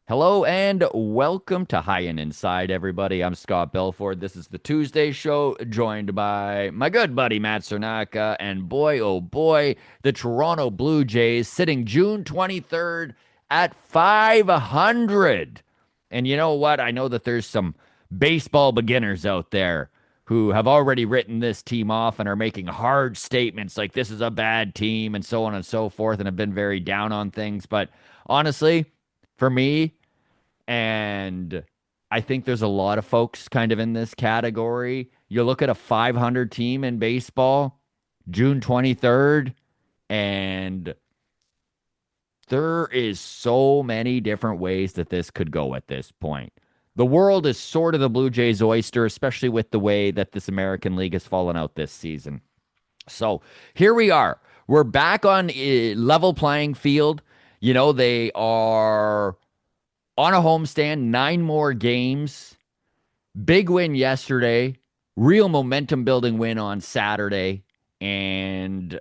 Hello and welcome to High and Inside, everybody. I'm Scott Belford. This is the Tuesday show, joined by my good buddy Matt Cernaka. And boy, oh boy, the Toronto Blue Jays sitting June 23rd at 500. And you know what? I know that there's some baseball beginners out there who have already written this team off and are making hard statements like this is a bad team and so on and so forth and have been very down on things. But honestly, for me, and I think there's a lot of folks kind of in this category. You look at a 500 team in baseball, June 23rd, and there is so many different ways that this could go at this point. The world is sort of the Blue Jays' oyster, especially with the way that this American League has fallen out this season. So here we are. We're back on a level playing field. They are on a homestand, 9 more games. Big win yesterday, real momentum building win on Saturday, and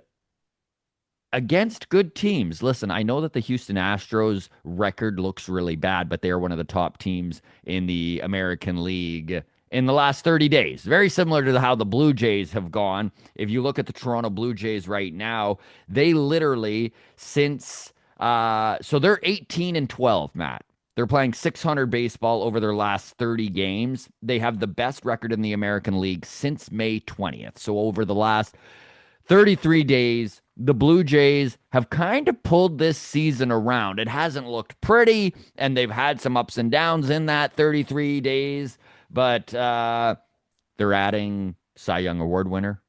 against good teams. Listen, I know that the Houston Astros record looks really bad, but they're one of the top teams in the American League in the last 30 days. Very similar to how the Blue Jays have gone. If you look at the Toronto Blue Jays right now, they literally so they're 18 and 12, Matt. They're playing 600 baseball over their last 30 games. They have the best record in the American League since May 20th. So over the last 33 days, the Blue Jays have kind of pulled this season around. It hasn't looked pretty, and they've had some ups and downs in that 33 days, but they're adding Cy Young Award winner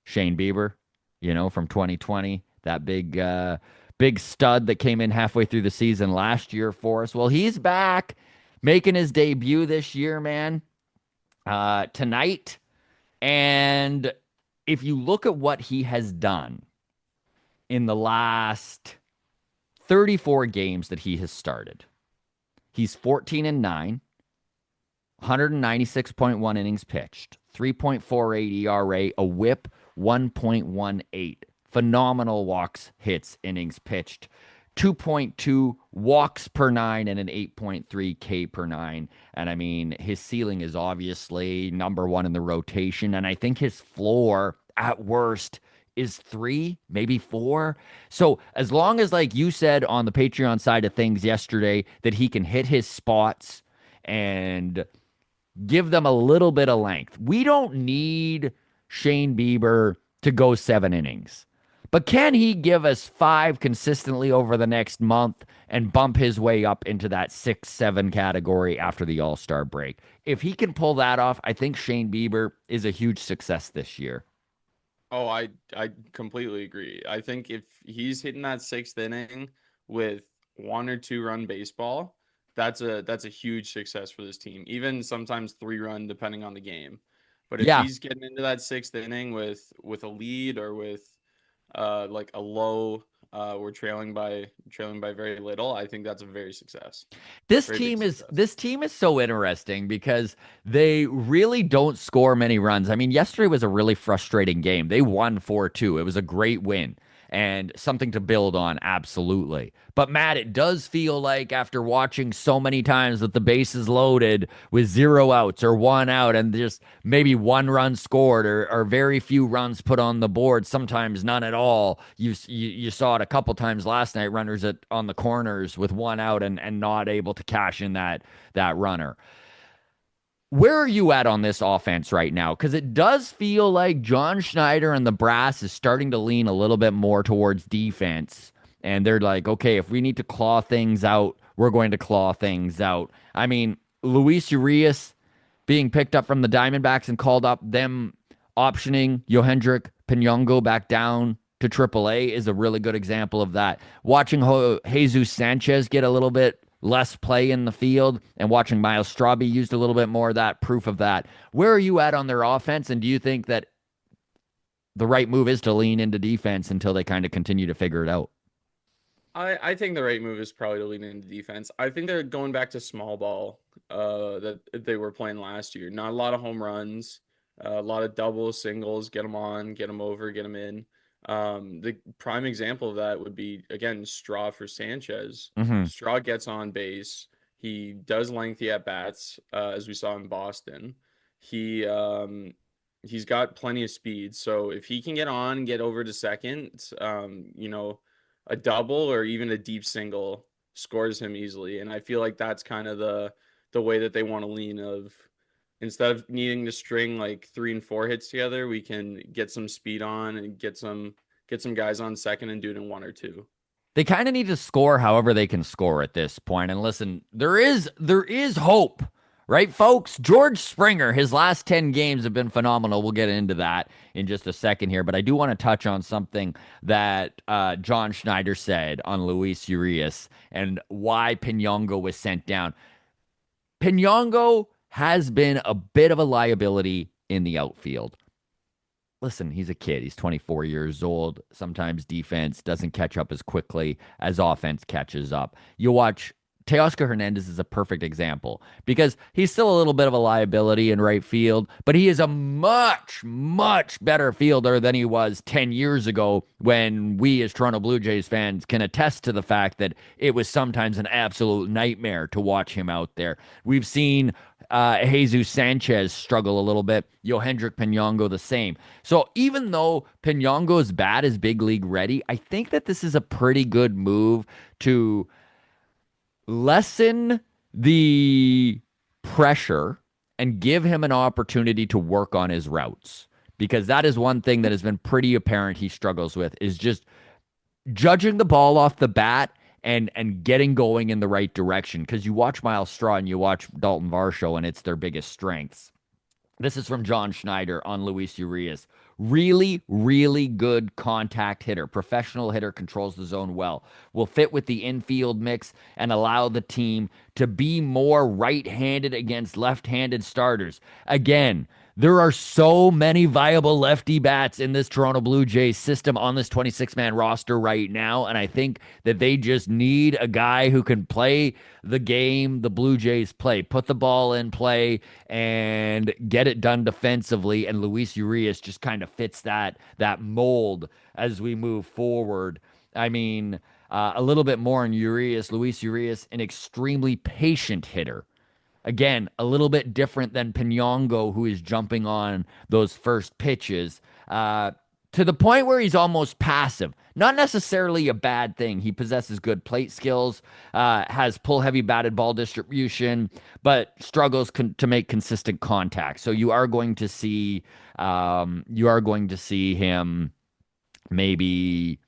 Shane Bieber, from 2020, that big stud that came in halfway through the season last year for us. Well, he's back making his debut this year, man, tonight. And if you look at what he has done in the last 34 games that he has started, he's 14 and 9, 196.1 innings pitched, 3.48 ERA, a whip 1.18. Phenomenal walks, hits, innings pitched, 2.2 walks per nine, and an 8.3 K per nine. And I mean, his ceiling is obviously number one in the rotation. And I think his floor at worst is 3, maybe 4. So as long as, like you said on the Patreon side of things yesterday, that he can hit his spots and give them a little bit of length. We don't need Shane Bieber to go 7 innings. But can he give us 5 consistently over the next month and bump his way up into that 6, 7 category after the All-Star break? If he can pull that off, I think Shane Bieber is a huge success this year. Oh, I completely agree. I think if he's hitting that sixth inning with 1 or 2 run baseball, that's a huge success for this team. Even sometimes 3 run, depending on the game. But if Yeah, he's getting into that sixth inning with a lead or with like a low, we're trailing by very little, I think that's a This very big team is success. this team is so interesting because they really don't score many runs. I mean, yesterday was a really frustrating game. They won 4-2. It was a great win and something to build on, absolutely. But Matt, it does feel like after watching so many times that the base is loaded with 0 outs or 1 out and just maybe 1 run scored or very few runs put on the board, sometimes none at all. You saw it a couple times last night, runners on the corners with 1 out and not able to cash in that runner. Where are you at on this offense right now? Because it does feel like John Schneider and the brass is starting to lean a little bit more towards defense. And they're like, okay, if we need to claw things out, we're going to claw things out. I mean, Luis Urias being picked up from the Diamondbacks and called up, them optioning Yohendrick Pinongo back down to AAA is a really good example of that. Watching Jesus Sanchez get a little bit less play in the field and watching Miles Straube used a little bit more of that, proof of that. Where are you at on their offense? And do you think that the right move is to lean into defense until they kind of continue to figure it out? I think the right move is probably to lean into defense. I think they're going back to small ball that they were playing last year. Not a lot of home runs, a lot of doubles, singles, get them on, get them over, get them in. The prime example of that would be again Straw for Sanchez. Hmm. Straw gets on base. He does lengthy at bats, as we saw in Boston. He he's got plenty of speed. So if he can get on and get over to second, a double or even a deep single scores him easily. And I feel like that's kind of the way that they want to lean of instead of needing to string like 3 and 4 hits together, we can get some speed on and get some guys on second and do it in 1 or 2. They kind of need to score however they can score at this point. And listen, there is hope, right, folks? George Springer, his last 10 games have been phenomenal. We'll get into that in just a second here, but I do want to touch on something that John Schneider said on Luis Urias and why Pinongo was sent down. Pinongo has been a bit of a liability in the outfield. Listen, he's a kid. He's 24 years old. Sometimes defense doesn't catch up as quickly as offense catches up. You watch Teoscar Hernandez is a perfect example because he's still a little bit of a liability in right field, but he is a much, much better fielder than he was 10 years ago when we as Toronto Blue Jays fans can attest to the fact that it was sometimes an absolute nightmare to watch him out there. We've seen Jesus Sanchez struggle a little bit. Yohendrick Pinongo the same. So even though Pinongo's bat is big league ready, I think that this is a pretty good move to lessen the pressure and give him an opportunity to work on his routes. Because that is one thing that has been pretty apparent he struggles with is just judging the ball off the bat and getting going in the right direction. Because you watch Miles Straw and you watch Dalton Varsho, and it's their biggest strengths. This is from John Schneider on Luis Urias. Really, really good contact hitter. Professional hitter, controls the zone well. Will fit with the infield mix and allow the team to be more right handed against left handed starters. Again, there are so many viable lefty bats in this Toronto Blue Jays system on this 26-man roster right now. And I think that they just need a guy who can play the game the Blue Jays play, put the ball in play and get it done defensively. And Luis Urias just kind of fits that mold as we move forward. I mean, a little bit more on Urias. Luis Urias, an extremely patient hitter. Again, a little bit different than Pinongo, who is jumping on those first pitches to the point where he's almost passive. Not necessarily a bad thing. He possesses good plate skills, has pull heavy batted ball distribution, but struggles to make consistent contact. So you are going to see him maybe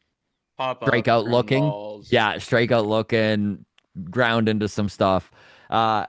Pop up, strikeout ground looking. balls. Yeah, strikeout looking, ground into some stuff. Uh,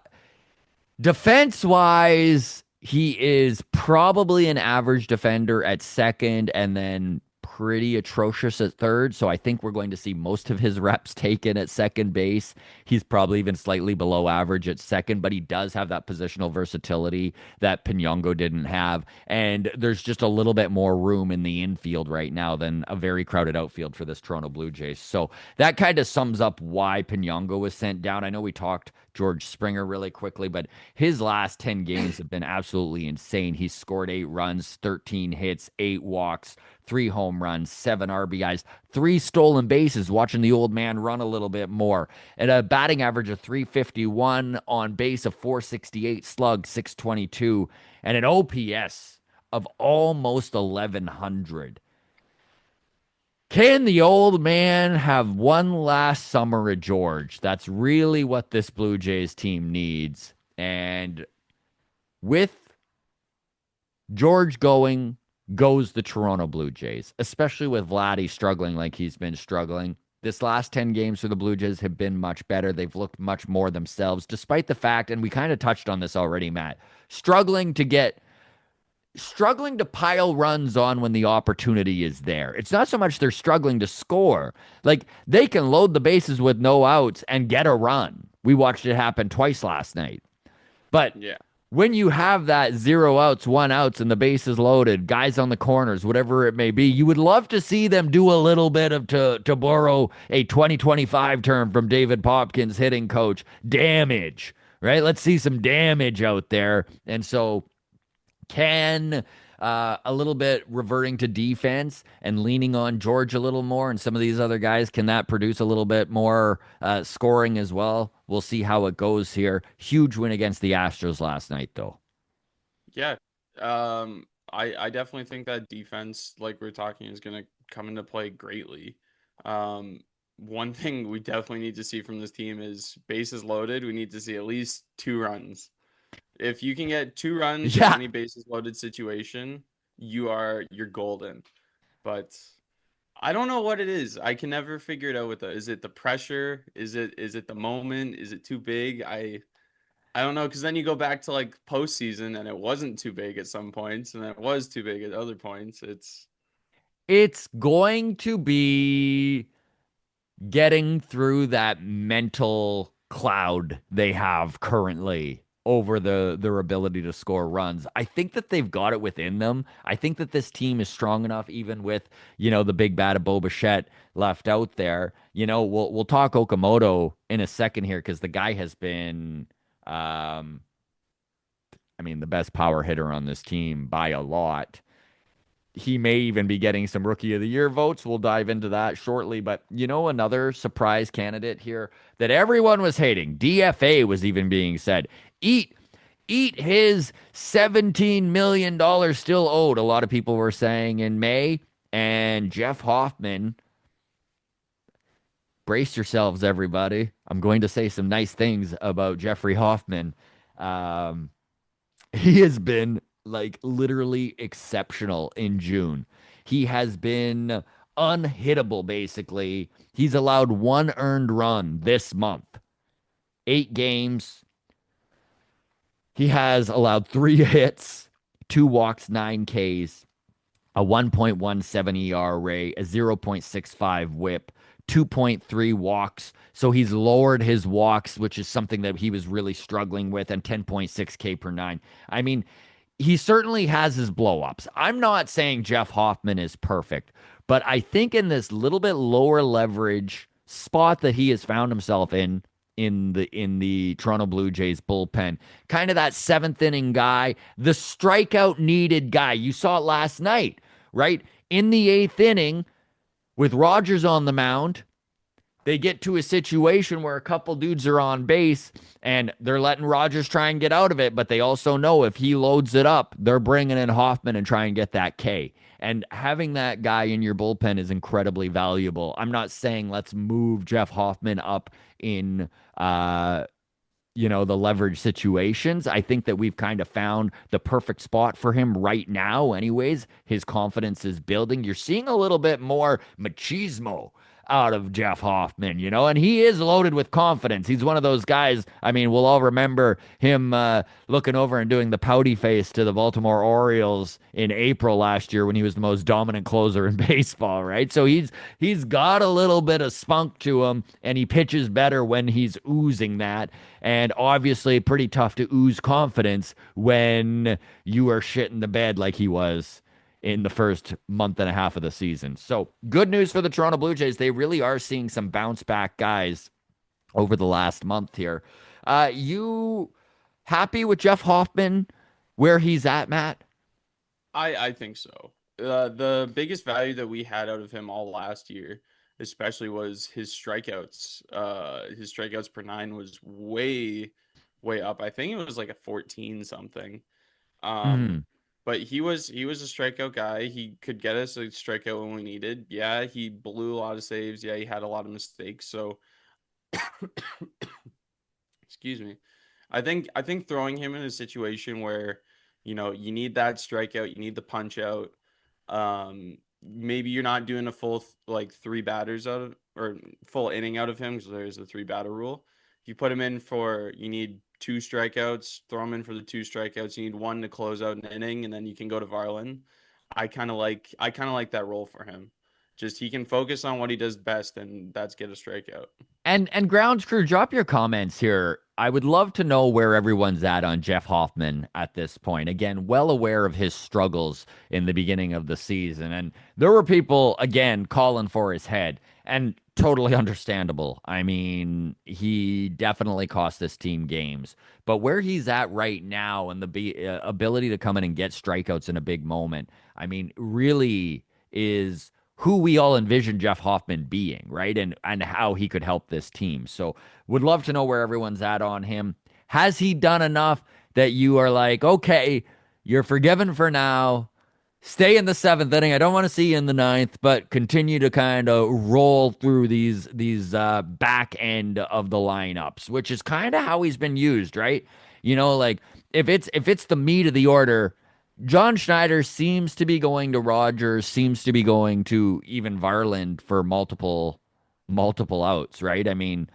Defense wise, he is probably an average defender at second and then pretty atrocious at third. So I think we're going to see most of his reps taken at second base. He's probably even slightly below average at second, but he does have that positional versatility that Pinongo didn't have. And there's just a little bit more room in the infield right now than a very crowded outfield for this Toronto Blue Jays. So that kind of sums up why Pinongo was sent down. I know we talked George Springer really quickly, but his last 10 games have been absolutely insane. He's scored 8 runs, 13 hits, 8 walks, 3 home runs, 7 RBIs, 3 stolen bases, watching the old man run a little bit more, and a batting average of 351 on base of 468, slug 622, and an OPS of almost 1100. Can the old man have one last summer at George? That's really what this Blue Jays team needs. And with George going, goes the Toronto Blue Jays, especially with Vladdy struggling like he's been struggling. This last 10 games for the Blue Jays have been much better. They've looked much more themselves, despite the fact, and we kind of touched on this already, Matt, struggling to pile runs on when the opportunity is there. It's not so much they're struggling to score. Like they can load the bases with no outs and get a run. We watched it happen twice last night. But Yeah. when you have that 0 outs, 1 outs, and the bases loaded, guys on the corners, whatever it may be, you would love to see them do a little bit of, to borrow a 2025 term from David Popkins, hitting coach, damage, right? Let's see some damage out there. And so can a little bit reverting to defense and leaning on George a little more and some of these other guys? Can that produce a little bit more scoring as well? We'll see how it goes here. Huge win against the Astros last night, though. Yeah. I definitely think that defense, like we're talking, is going to come into play greatly. Um, one thing we definitely need to see from this team is bases loaded. We need to see at least 2 runs. If you can get 2 runs in Yeah, any bases loaded situation, you're golden. But I don't know what it is. I can never figure it out with the is it the pressure? Is it the moment? Is it too big? I don't know, because then you go back to like postseason and it wasn't too big at some points, and then it was too big at other points. it's going to be getting through that mental cloud they have currently over their ability to score runs. I think that they've got it within them. I think that this team is strong enough, even with the big bat of Bo Bichette left out there. We'll talk Okamoto in a second here because the guy has been, I mean, the best power hitter on this team by a lot. He may even be getting some rookie of the year votes. We'll dive into that shortly. But another surprise candidate here that everyone was hating. DFA was even being said. Eat his $17 million still owed. A lot of people were saying in May. And Jeff Hoffman, brace yourselves, everybody. I'm going to say some nice things about Jeffrey Hoffman. Um, he has been like literally exceptional in June. He has been unhittable, basically. He's allowed one earned run this month, 8 games. He has allowed 3 hits, 2 walks, 9 Ks, a 1.17 ERA, a 0.65 whip, 2.3 walks. So he's lowered his walks, which is something that he was really struggling with, and 10.6 K per nine. I mean, he certainly has his blowups. I'm not saying Jeff Hoffman is perfect, but I think in this little bit lower leverage spot that he has found himself in the Toronto Blue Jays bullpen, kind of that seventh inning guy, the strikeout needed guy. You saw it last night, right? In the eighth inning, with Rogers on the mound, they get to a situation where a couple dudes are on base and they're letting Rogers try and get out of it, but they also know if he loads it up, they're bringing in Hoffman and try and get that K. And having that guy in your bullpen is incredibly valuable. I'm not saying let's move Jeff Hoffman up in the leverage situations. I think that we've kind of found the perfect spot for him right now, anyways. His confidence is building. You're seeing a little bit more machismo out of Jeff Hoffman, and he is loaded with confidence. He's one of those guys. I mean, we'll all remember him looking over and doing the pouty face to the Baltimore Orioles in April last year when he was the most dominant closer in baseball, right? So he's got a little bit of spunk to him, and he pitches better when he's oozing that. And obviously, pretty tough to ooze confidence when you are shitting the bed like he was in the first month and a half of the season. So, good news for the Toronto Blue Jays. They really are seeing some bounce back guys over the last month here. You happy with Jeff Hoffman where he's at, Matt? I think so. The biggest value that we had out of him all last year, especially, was his strikeouts. His strikeouts per nine was way up. I think it was like a 14 something. Um, Mm. but he was a strikeout guy. He could get us a strikeout when we needed. Yeah, he blew a lot of saves. Yeah, he had a lot of mistakes. So, excuse me. I think throwing him in a situation where, you need that strikeout, you need the punch out. Maybe you're not doing a full like 3 batters out of or full inning out of him because there's the 3 batter rule. If you put him in for you need 2 strikeouts, throw him in for the 2 strikeouts. You need one to close out an inning, and then you can go to Varlin. I kind of like that role for him. Just he can focus on what he does best, and that's get a strikeout. And grounds crew, drop your comments here. I would love to know where everyone's at on Jeff Hoffman at this point. Again, well aware of his struggles in the beginning of the season. And there were people, again, calling for his head. And totally understandable. I mean, he definitely cost this team games. But where he's at right now and the ability to come in and get strikeouts in a big moment, I mean, really is who we all envision Jeff Hoffman being, right? And how he could help this team. So would love to know where everyone's at on him. Has he done enough that you are like, okay, you're forgiven for now? Stay in the seventh inning. I don't want to see you in the ninth, but continue to kind of roll through these back end of the lineups, which is kind of how he's been used, right? Like if it's the meat of the order, John Schneider seems to be going to Rogers, seems to be going to even Varland for multiple outs, right? I mean,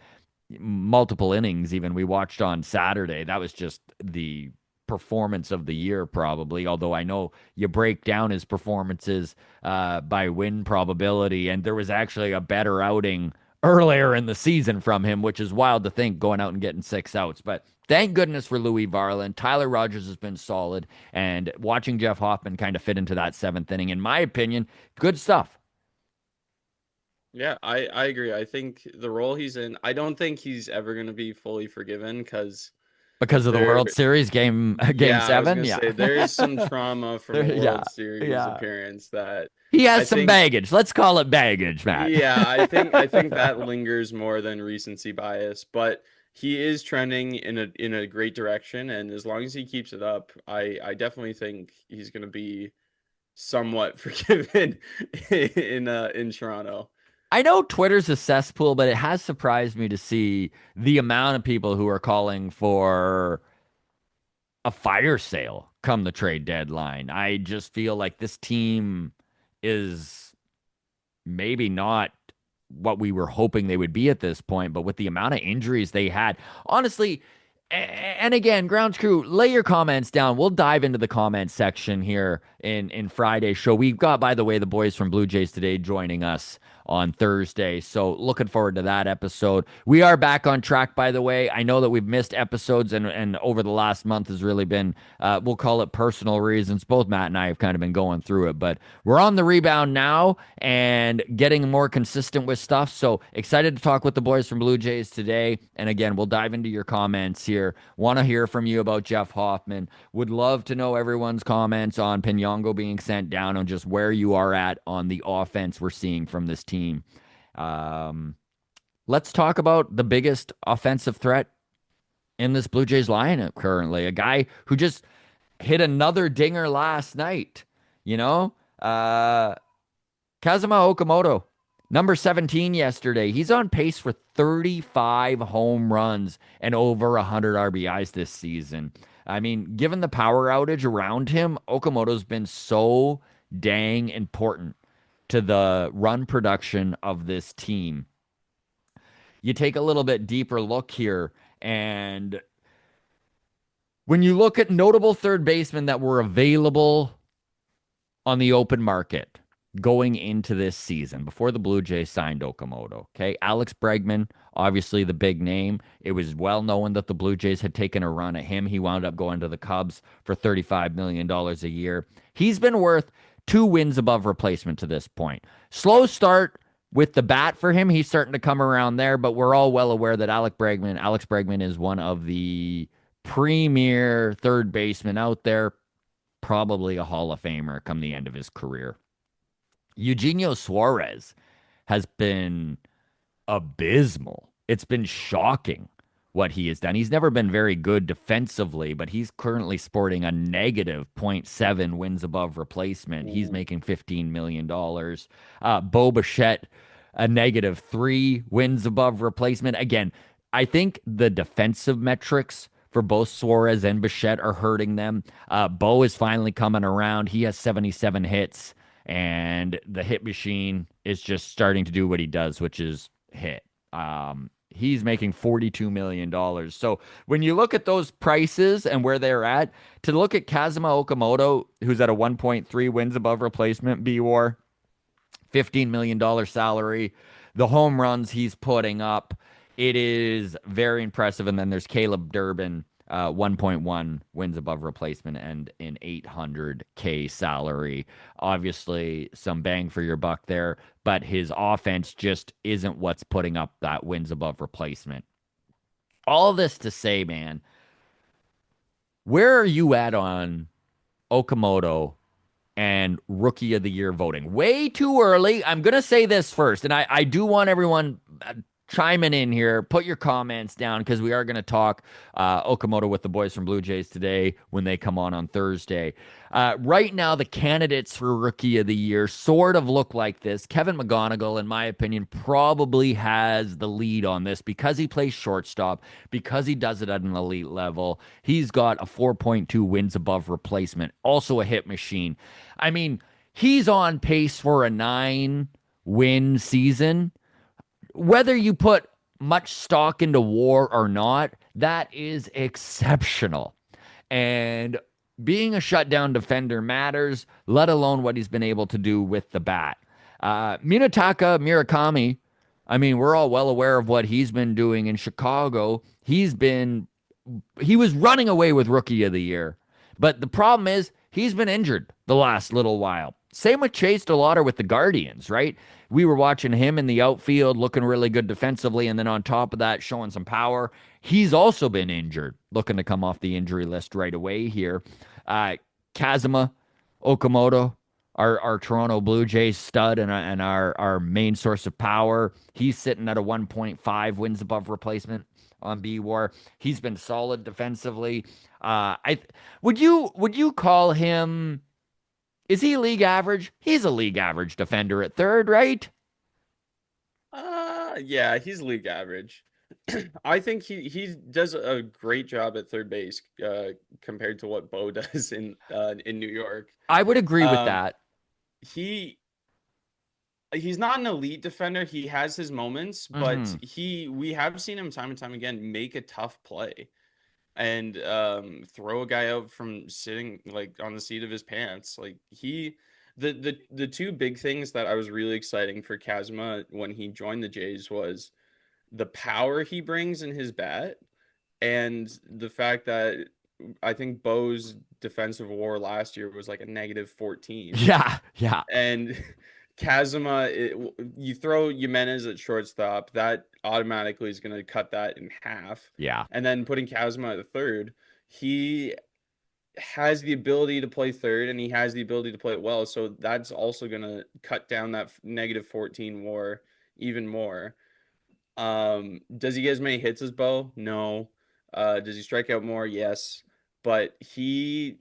multiple innings even we watched on Saturday. That was just the performance of the year, probably. Although I know you break down his performances by win probability, and there was actually a better outing earlier in the season from him, which is wild to think going out and getting 6 outs. But thank goodness for Louis Varland. Tyler Rogers has been solid, and watching Jeff Hoffman kind of fit into that seventh inning, in my opinion, good stuff Yeah, I agree. I think the role he's in, I don't think he's ever going to be fully forgiven because because of the there, World Series game yeah, I was seven. gonna Yeah. say there is some trauma from a Yeah, World Series yeah. appearance that He I has some think, baggage. Let's call it baggage, Matt. yeah, I think that lingers more than recency bias, but he is trending in a great direction, and as long as he keeps it up, I definitely think he's gonna be somewhat forgiven in Toronto. I know Twitter's a cesspool, but it has surprised me to see the amount of people who are calling for a fire sale come the trade deadline. I just feel like this team is maybe not what we were hoping they would be at this point, but with the amount of injuries they had, honestly, and again, grounds crew, lay your comments down. We'll dive into the comment section here in Friday's show. We've got, by the way, the boys from Blue Jays Today joining us on Thursday. So looking forward to that episode. We are back on track, by the way. I know that we've missed episodes and over the last month has really been, we'll call it personal reasons. Both Matt and I have kind of been going through it, but we're on the rebound now and getting more consistent with stuff. So excited to talk with the boys from Blue Jays today. And again, we'll dive into your comments here. Want to hear from you about Jeff Hoffman. Would love to know everyone's comments on Pinongo being sent down and just where you are at on the offense we're seeing from this team. Um, let's talk about the biggest offensive threat in this Blue Jays lineup currently. A guy who just hit another dinger last night. You know, uh, Kazuma Okamoto, number 17 yesterday. He's on pace for 35 home runs and over 100 RBIs this season. I mean, given the power outage around him, Okamoto's been so dang important to the run production of this team. You take a little bit deeper look here, and when you look at notable third basemen that were available on the open market going into this season before the Blue Jays signed Okamoto. Okay. Alex Bregman, obviously the big name. It was well known that the Blue Jays had taken a run at him. He wound up going to the Cubs for $35 million a year. He's been worth 2 wins above replacement to this point. Slow start with the bat for him. He's starting to come around there, but we're all well aware that Alex Bregman is one of the premier third basemen out there, probably a Hall of Famer come the end of his career. Eugenio Suarez has been abysmal. It's been shocking what he has done. He's never been very good defensively, but he's currently sporting a negative zero point 0.7 wins above replacement. He's Ooh. making $15 million. Bo Bichette, a negative 3 wins above replacement. Again, I think the defensive metrics for both Suarez and Bichette are hurting them. Bo is finally coming around. He has 77 hits, and the hit machine is just starting to do what he does, which is hit. He's making $42 million. So when you look at those prices and where they're at, to look at Kazuma Okamoto, who's at a 1.3 wins above replacement, B-War, $15 million salary, the home runs he's putting up, it is very impressive. And then there's Caleb Durbin, 1.1 wins above replacement and an 800K salary. Obviously, some bang for your buck there, but his offense just isn't what's putting up that wins above replacement. All this to say, man, where are you at on Okamoto and rookie of the year voting? Way too early. I'm going to say this first, and I do want everyone chiming in here. Put your comments down because we are going to talk Okamoto with the boys from Blue Jays today when they come on Thursday. Right now, the candidates for rookie of the year sort of look like this. Kevin McGonigal, in my opinion, probably has the lead on this because he plays shortstop, because he does it at an elite level. He's got a 4.2 wins above replacement, also a hit machine. I mean, he's on pace for a 9-win season. Whether you put much stock into WAR or not, that is exceptional. And being a shutdown defender matters, let alone what he's been able to do with the bat. Munetaka Murakami, I mean, we're all well aware of what he's been doing in Chicago. He was running away with rookie of the year. But the problem is he's been injured the last little while. Same with Chase DeLauder with the Guardians, right? We were watching him in the outfield looking really good defensively, and then on top of that, showing some power. He's also been injured, looking to come off the injury list right away here. Kazuma Okamoto, our Toronto Blue Jays stud and our main source of power. He's sitting at a 1.5 wins above replacement on B War. He's been solid defensively. I would you call him? Is he league average? He's a league average defender at third, right? Yeah, he's league average. I think he does a great job at third base compared to what Bo does in New York. I would agree with Um, that. he he's not an elite defender. He has his moments, but Hmm. we have seen him time and time again make a tough play and throw a guy out from sitting like on the seat of his pants. Like the two big things that I was really exciting for Kazuma when he joined the Jays was the power he brings in his bat and the fact that I think Bo's defensive WAR last year was like a negative 14. Yeah, yeah, And Kazuma, you throw Jimenez at shortstop, that automatically is going to cut that in half. yeah. And then putting Kazuma at the third, he has the ability to play third and he has the ability to play it well. So that's also going to cut down that negative 14 WAR even more. Does he get as many hits as Bo? No. Does he strike out more? Yes. But he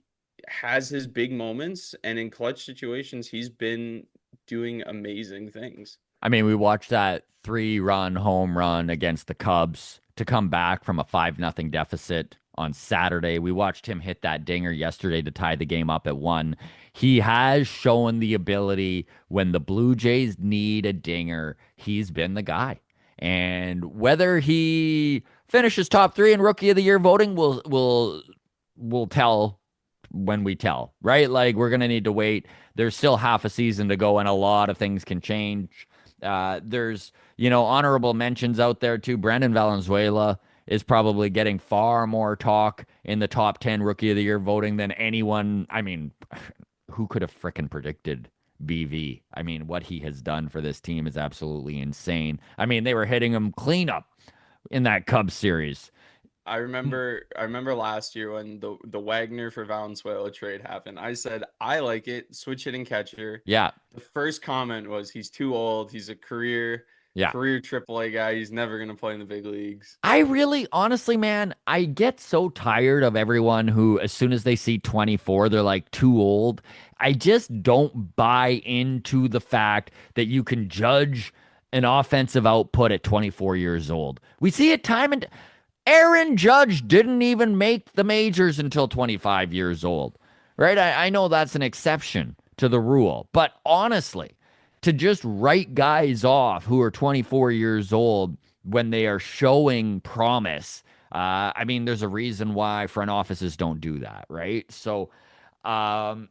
has his big moments, and in clutch situations, he's been doing amazing things. I mean, we watched that 3-run home run against the Cubs to come back from a 5-0 deficit on Saturday. We watched him hit that dinger yesterday to tie the game up at 1. He has shown the ability when the Blue Jays need a dinger, he's been the guy. And whether he finishes top 3 in rookie of the year voting will tell when we tell, right? Like we're gonna need to wait. There's still half a season to go, and a lot of things can change. There's honorable mentions out there too. Brandon Valenzuela is probably getting far more talk in the top 10 rookie of the year voting than anyone. I mean, who could have frickin' predicted BV? I mean, what he has done for this team is absolutely insane. I mean, they were hitting him clean up in that Cubs series. I remember last year when the Wagner for Valenzuela trade happened. I said I like it, switch hitting catcher. Yeah, The first comment was he's too old. He's a yeah. career AAA guy. He's never gonna play in the big leagues. I really, honestly, man, I get so tired of everyone who, as soon as they see 24, they're like too old. I just don't buy into the fact that you can judge an offensive output at 24 years old. We see it time and Aaron Judge didn't even make the majors until 25 years old, right? I know that's an exception to the rule, but honestly, to just write guys off who are 24 years old when they are showing promise, I mean, there's a reason why front offices don't do that, right? So,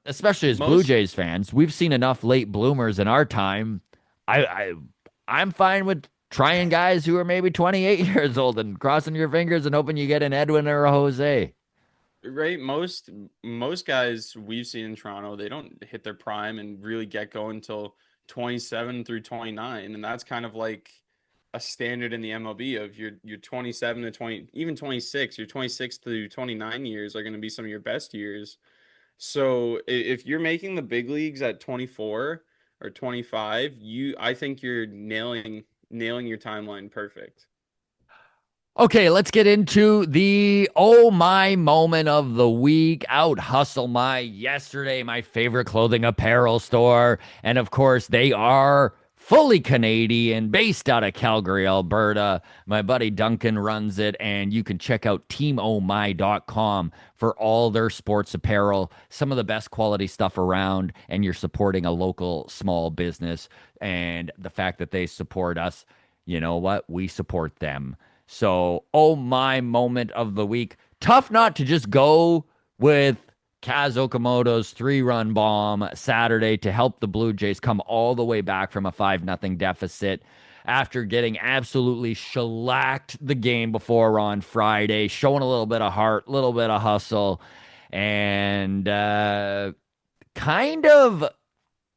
especially as Blue Most Jays fans, we've seen enough late bloomers in our time. I, I I'm fine with trying guys who are maybe 28 years old and crossing your fingers and hoping you get an Edwin or a Jose. Right? Most guys we've seen in Toronto, they don't hit their prime and really get going until 27 through 29, and that's kind of like a standard in the MLB of your 27 to 20, even 26, your 26 to 29 years are going to be some of your best years. So if you're making the big leagues at 24 or 25, I think you're nailing your timeline perfect. Okay, let's get into the oh my moment of the week. Out hustle my yesterday, my favorite clothing apparel store. And of course, they are fully Canadian, based out of Calgary, Alberta. My buddy Duncan runs it, and you can check out teamomai.com for all their sports apparel, some of the best quality stuff around, and you're supporting a local small business. And the fact that they support us, you know what? We support them. So, oh my moment of the week. Tough not to just go with Kaz Okamoto's 3-run bomb Saturday to help the Blue Jays come all the way back from a 5-0 deficit after getting absolutely shellacked the game before on Friday, showing a little bit of heart, a little bit of hustle, and kind of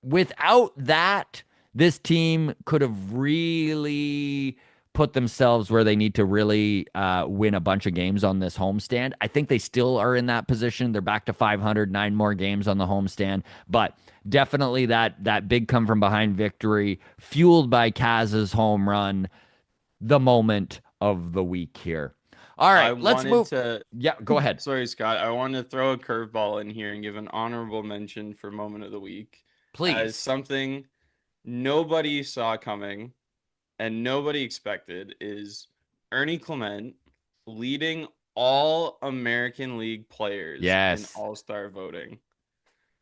without that, this team could have really put themselves where they need to really win a bunch of games on this homestand. I think they still are in that position. They're back to 500, 9 more games on the homestand, but definitely that big come from behind victory, fueled by Kaz's home run, the moment of the week here. All I right, let's wanted move. to Yeah, go ahead, Sorry, Scott. I want to throw a curveball in here and give an honorable mention for moment of the week as please. something nobody saw coming and nobody expected is Ernie Clement leading all American League players in Yes. All-Star voting.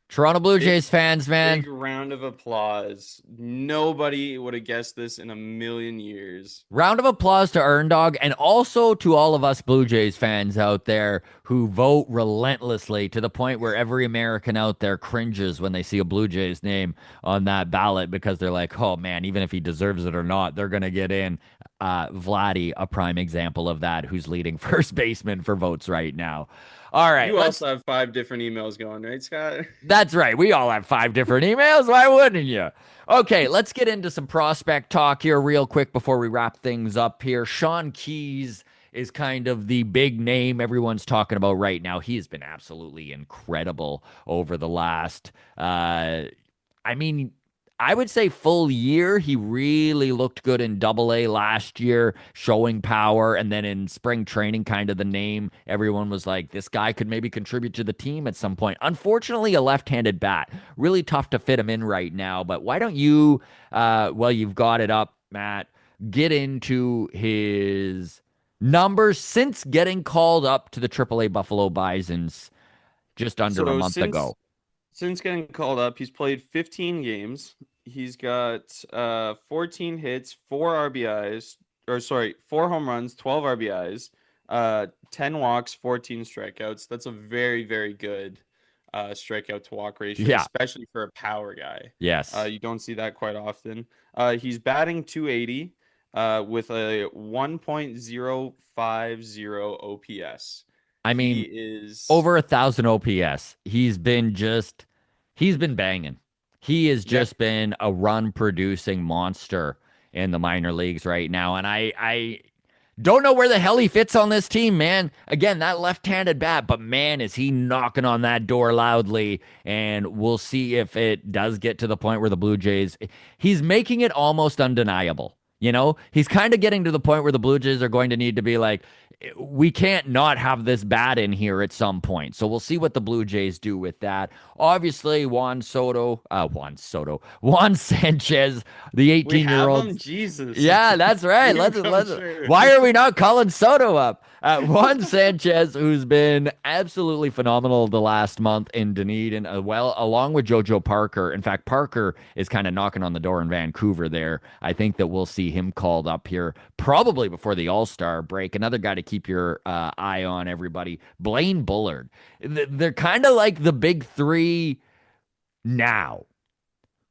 Toronto Blue Big Jays fans, man. big round of applause. Nobody would have guessed this in a million years. Round of applause to Earn Dog and also to all of us Blue Jays fans out there who vote relentlessly to the point where every American out there cringes when they see a Blue Jays name on that ballot because they're like, oh man, even if he deserves it or not, they're going to get in. Vladdy, a prime example of that, who's leading first baseman for votes right now. All right, You let's also have 5 different emails going, right, Scott? That's right. We all have 5 different emails. Why wouldn't you? Okay, let's get into some prospect talk here real quick before we wrap things up here. Sean Keys is kind of the big name everyone's talking about right now. He has been absolutely incredible over the last I mean, I would say full year. He really looked good in Double A last year, showing power. And then in spring training, kind of the name, everyone was like, this guy could maybe contribute to the team at some point. Unfortunately, a left handed bat. Really tough to fit him in right now. But why don't you, well, you've got it up, Matt, get into his numbers since getting called up to the AAA Buffalo Bisons just under a So month ago? since getting called up, he's played 15 games. He's got 14 hits, 4 RBIs, or sorry, 4 home runs, 12 RBIs, 10 walks, 14 strikeouts. That's a very, very good strikeout to walk ratio, Yeah. especially for a power guy. Yes. You don't see that quite often. He's batting 280 with a 1.050 OPS. I He mean, is, over 1,000 OPS. He's been banging. He has yeah, just been a run producing monster in the minor leagues right now. And I don't know where the hell he fits on this team, man. Again, that left-handed bat, but man, is he knocking on that door loudly. And we'll see if it does get to the point where the Blue Jays, he's making it almost undeniable. You know, he's kind of getting to the point where the Blue Jays are going to need to be like, we can't not have this bat in here at some point. So we'll see what the Blue Jays do with that. Obviously, Juan Sanchez, the we 18-year have old. him. Jesus, Yeah, that's right. dream Let's come let's. true. Why are we not calling Soto up? Juan Sanchez, who's been absolutely phenomenal the last month in Dunedin, well, along with JoJo Parker. In fact, Parker is kind of knocking on the door in Vancouver. There, I think that we'll see him called up here probably before the All Star break. Another guy to keep your eye on, everybody. Blaine Bullard. They're kind of like the big three now.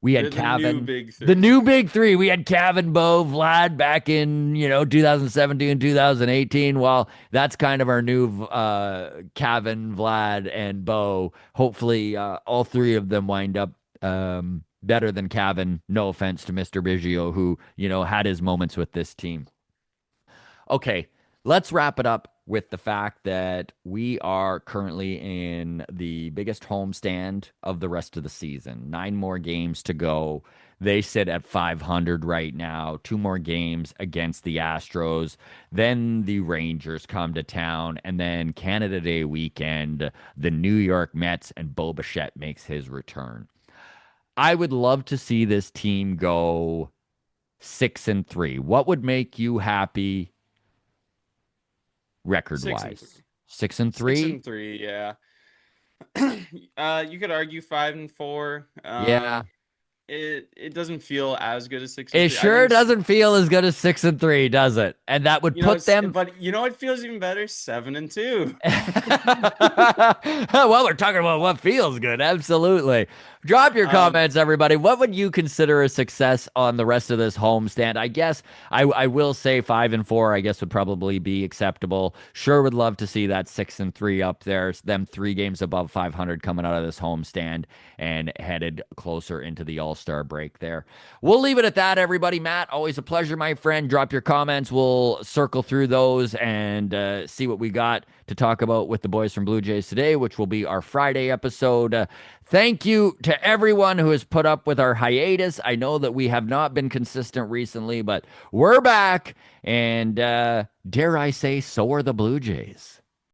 We had The new Cavan, big the three. new big three. We had Cavan, Bo, Vlad back in 2017, 2018. Well, that's kind of our new Cavan, Vlad, and Bo. Hopefully, all three of them wind up better than Cavan. No offense to Mr. Biggio, who had his moments with this team. Okay, let's wrap it up with the fact that we are currently in the biggest homestand of the rest of the season. 9 more games to go. They sit at 500 right now. 2 more games against the Astros. Then the Rangers come to town. And then Canada Day weekend, the New York Mets and Bo Bichette makes his return. I would love to see this team go 6-3. What would make you happy record Six and wise? three. Six and Six three? and three, yeah. You could argue 5-4. Yeah. It doesn't feel as good as six and It three. I sure think doesn't feel as good as 6-3, does it? And that would put them. but you know what feels even better? 7-2. Well, we're talking about what feels good. Absolutely. Drop your Um, comments, everybody. What would you consider a success on the rest of this homestand? I guess I will say 5-4, I guess would probably be acceptable. Sure would love to see that 6-3 up there. Them 3 games above 500 coming out of this homestand and headed closer into the All-Star break there. We'll leave it at that, everybody. Matt, always a pleasure, my friend. Drop your comments. We'll circle through those and see what we got to talk about with the boys from Blue Jays today, which will be our Friday episode. Thank you to everyone who has put up with our hiatus. I know that we have not been consistent recently, but we're back. And dare I say, so are the Blue Jays.